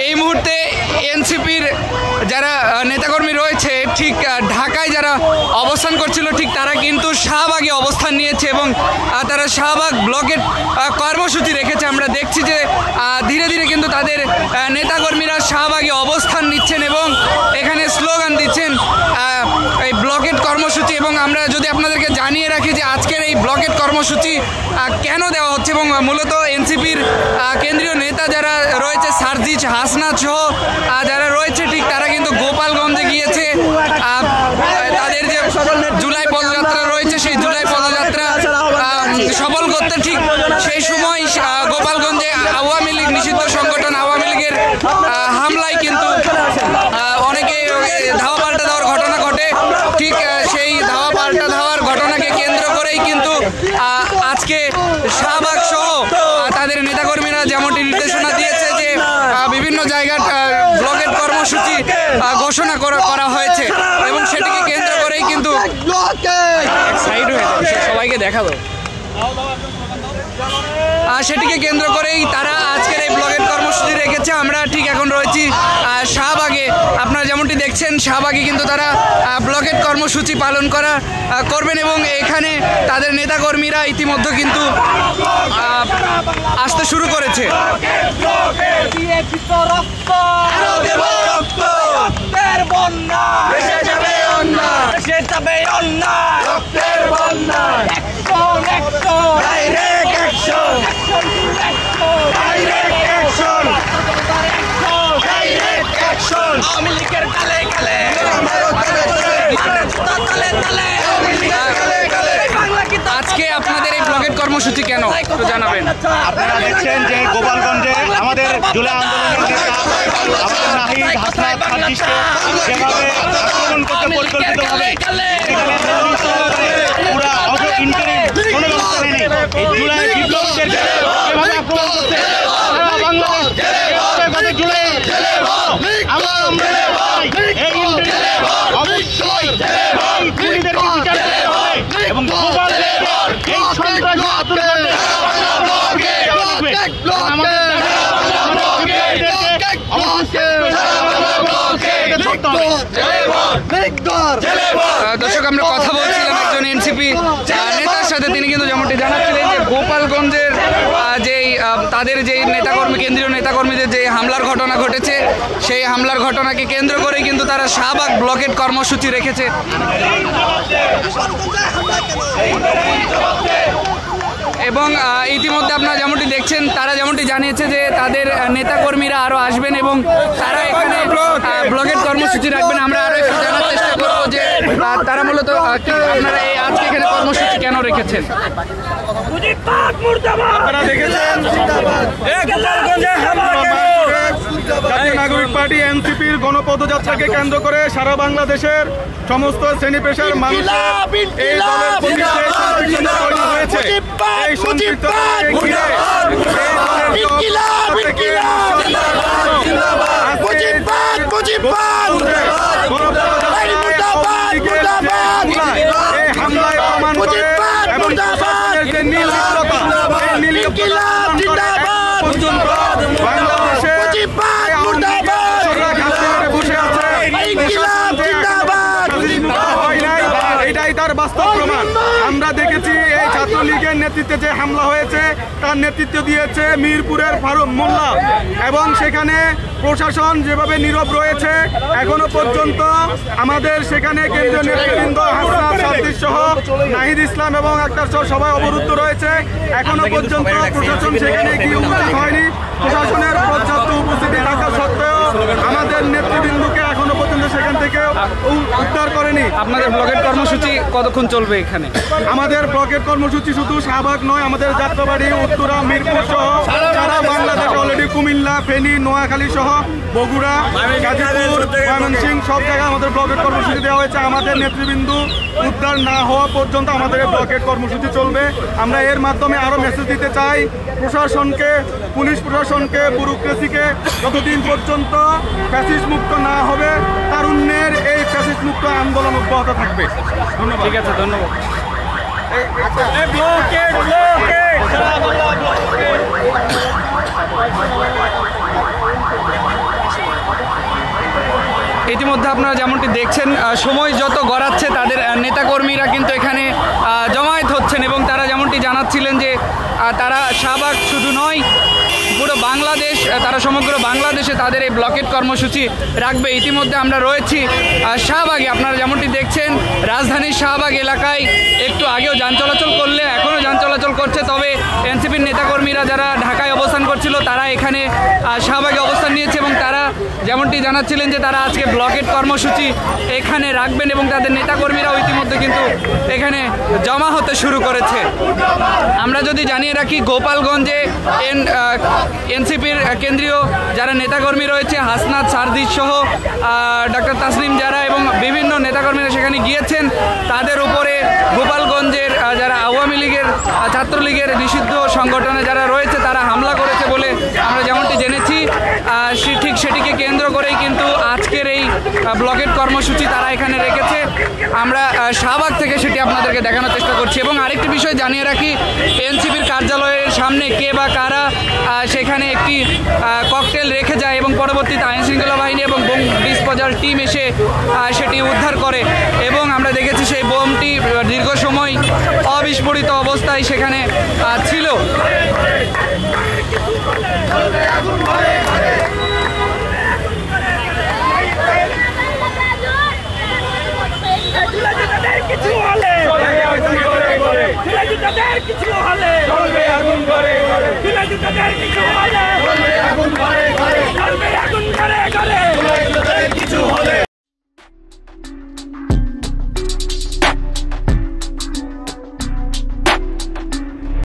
এই মুহূর্তে এনসিপির যারা নেতাকর্মী রয়েছে ঠিক ঢাকায় যারা অবস্থান করছিল ঠিক তারা কিন্তু শাহবাগে অবস্থান নিয়েছে এবং তারা শাহবাগ ব্লকের কর্মসূচি রেখেছে। আমরা দেখছি যে ধীরে ধীরে কিন্তু তাদের নেতাকর্মীরা শাহবাগে অবস্থান নিচ্ছেন এবং এখানে স্লোগান দিচ্ছেন এই ব্লকেট কর্মসূচি। এবং আমরা যদি আপনাদেরকে জানিয়ে রাখি যে আজকের এই ব্লকেট কর্মসূচি কেন দেওয়া হচ্ছে এবং মূলত এনসিপির কেন্দ্রীয় নেতা যারা রয়েছে সার্জিস হাসনাত সহ যারা রয়েছে ঠিক তারা কিন্তু গোপালগঞ্জে গিয়েছে তাদের যে জুলাই পদযাত্রা রয়েছে সেই জুলাই পদযাত্রা সফল করতে। ঠিক সেই সময় গোপালগঞ্জে আওয়ামী লীগ নিষিদ্ধ সংগঠন আওয়ামী লীগের হামলায় কিন্তু অনেকে ধাওয়া পাল্টা দেওয়ার ঘটনা ঘটে। ঠিক সেই ধাওয়া পাল্টা দেওয়ার ঘটনাকে কেন্দ্র করেই কিন্তু আজকে শাহবাগ সহ তাদের নেতাকর্মীরা যেমনটি নির্দেশনা দিয়েছে যে বিভিন্ন জায়গার ব্লকেট কর্মসূচি ঘোষণা করা হয়েছে এবং সেটিকে কেন্দ্র করেই কিন্তু সবাইকে দেখাবো সেটিকে কেন্দ্র করেই তারা আজকের এই ব্লকেট কর্মসূচি রেখেছে। আমরা ঠিক এখন রয়েছি শাহবাগে, আপনারা যেমনটি দেখছেন শাহবাগে কিন্তু তারা ব্লকেট কর্মসূচি পালন করবেন এবং এখানে তাদের নেতাকর্মীরা ইতিমধ্যে কিন্তু আসতে শুরু করেছে। আজকে আপনাদের এই ব্লকেট কর্মসূচি কেন একটু জানাবেন। আপনারা দেখছেন যে গোপালগঞ্জে আমাদের জুলাই আন্দোলনের নেতা আমাদের নাহিদ হাসনাত সার্জিসকে যেভাবে আক্রমণ করতে পরিকল্পিতভাবে পুরা ইন্টারিম কোনো ব্যবস্থা নেই। এই জুলাই বিপ্লবীদের যেভাবে আক্রমণ করতে সারা বাংলাদেশ জুলাই আমরা এই ইন্টারিম অবশ্যই খুনিদেরকে বিচার করতে হবে এবং এই সন্ত্রাসী দর্শক আমরা কথা বলছিলাম একজন এনসিপি নেতার সাথে, তিনি কিন্তু যেমনটি জানাচ্ছিলেন যে গোপালগঞ্জের যেই তাদের যেই নেতাকর্মী কেন্দ্রীয় নেতাকর্মীদের যে হামলার ঘটনা ঘটেছে সেই হামলার ঘটনাকে কেন্দ্র করে কিন্তু তারা শাহবাগ ব্লকেট কর্মসূচি রেখেছে। এবং ইতিমধ্যে আপনারা যেমনটি দেখছেন তারা যেমনটি জানিয়েছে যে তাদের নেতাকর্মীরা আরও আসবেন এবং তারা এখানে ব্লকেট কর্মসূচি রাখবেন। আমরা আরও একটু জানার চেষ্টা করবো যে তারা মূলত আপনারা এই আজকে এখানে কর্মসূচি কেন রেখেছেন। আপনারা দেখেছেন জাতীয় নাগরিক পার্টি এনসিপির গণপদযাত্রাকে কেন্দ্র করে সারা বাংলাদেশের সমস্ত শ্রেণী পেশার মানুষ এই দলের প্রতি হয়েছে। এই সম্পৃক্ততাকে ঘিরে এই হামলায় প্রমাণ করে এবং যে নীলতা বাংলাদেশে বসে আছে এটাই তার বাস্তব প্রমাণ। আমরা দেখেছি এই ছাত্রলীগের নেতৃত্বে যে হামলা হয়েছে তার নেতৃত্ব দিয়েছে মিরপুরের ফারুক মোল্লা এবং সেখানে প্রশাসন যেভাবে নীরব রয়েছে এখনো পর্যন্ত আমাদের সেখানে কেন্দ্রীয় নেতৃবৃন্দ হাসনাত সার্জিস সহ নাহিদ ইসলাম এবং আক্তার সহ সবাই অবরুদ্ধ রয়েছে। এখনো পর্যন্ত প্রশাসন সেখানে গিয়ে উপস্থিত হয়নি। প্রশাসনের পর্যাপ্ত উপস্থিতি থাকা সত্ত্বেও আমাদের নেতৃবৃন্দকে এখনো পর্যন্ত সেখান থেকে উদ্ধার করেনি। আপনাদের ব্লকেট কর্মসূচি কতক্ষণ চলবে এখানে? আমাদের ব্লকেট কর্মসূচি শুধু শাহবাগ নয়, আমাদের যাত্রাবাড়ি, উত্তরা, মিরপুর সহ সারা বাংলাদেশে অলরেডি কুমিল্লা, ফেনী, নোয়াখালী সহ বগুড়া, গাজীপুর, ময়মনসিংহ সব জায়গায় আমাদের ব্লকেট কর্মসূচি দেওয়া হয়েছে। আমাদের নেতৃবৃন্দ উদ্ধার না হওয়া পর্যন্ত আমাদের এই ব্লকেট কর্মসূচি চলবে। আমরা এর মাধ্যমে আরও মেসেজ দিতে চাই প্রশাসনকে, পুলিশ প্রশাসনকে, ব্যুরোক্রেসিকে, যতদিন পর্যন্ত ফ্যাসিস্ট মুক্ত না হবে তারুণ্যের এই ফ্যাসিস্ট মুক্ত আন্দোলন অব্যাহত থাকবে। ধন্যবাদ। ঠিক আছে, ধন্যবাদ। ব্লকেট ইতিমধ্যে আপনারা যেমনটি দেখছেন সময় যত গড়াচ্ছে তাদের নেতাকর্মীরা কিন্তু এখানে জমায়েত হচ্ছেন এবং তারা যেমনটি জানাচ্ছিলেন যে তারা শাহবাগ শুধু নয় পুরো বাংলাদেশ, তারা সমগ্র বাংলাদেশে তাদের এই ব্লকেট কর্মসূচি রাখবে। ইতিমধ্যে আমরা রয়েছি শাহবাগে, আপনারা যেমনটি দেখছেন রাজধানীর শাহবাগ এলাকায় একটু আগেও যান চলাচল করলে এখনও যান চলাচল করছে, তবে এনসিপির নেতাকর্মীরা যারা ঢাকায় অবস্থান করছিল তারা এখানে শাহবাগে অবস্থান নিয়েছে এবং তারা যেমনটি জানাচ্ছিলেন যে তারা আজকে ব্লকেট কর্মসূচি এখানে রাখবেন এবং তাদের নেতাকর্মীরাও ইতিমধ্যে কিন্তু এখানে জমা হতে শুরু করেছে। আমরা যদি জানিয়ে রাখি গোপালগঞ্জে এনসিপির কেন্দ্রীয় যারা নেতাকর্মী রয়েছে হাসনাত সারদিস সহ ডক্টর তাসনিম যারা এবং বিভিন্ন নেতাকর্মীরা সেখানে গিয়েছেন, তাদের উপরে গোপালগঞ্জের যারা আওয়ামী লীগের ছাত্রলীগের নিষিদ্ধ সংগঠনে যারা রয়েছে তারা হামলা করেছে বলে আমরা যেমনটি জেনেছি। ঠিক সেটিকে কেন্দ্র করেই কিন্তু আজকের এই ব্লকেট কর্মসূচি তারা এখানে রেখেছে। আমরা শাহবাগ থেকে সেটি আপনাদেরকে দেখানোর চেষ্টা করছি এবং আরেকটি বিষয় জানিয়ে রাখি, এনসিপির কার্যালয়ের সামনে কে বা কারা সেখানে একটি ককটেল রেখে যায় এবং পরবর্তীতে আইনশৃঙ্খলা বাহিনী এবং বোম ডিসপোজাল টিম এসে সেটি উদ্ধার করে এবং আমরা দেখেছি সেই বোমটি দীর্ঘ সময় অবিস্ফোরিত অবস্থায় সেখানে ছিল।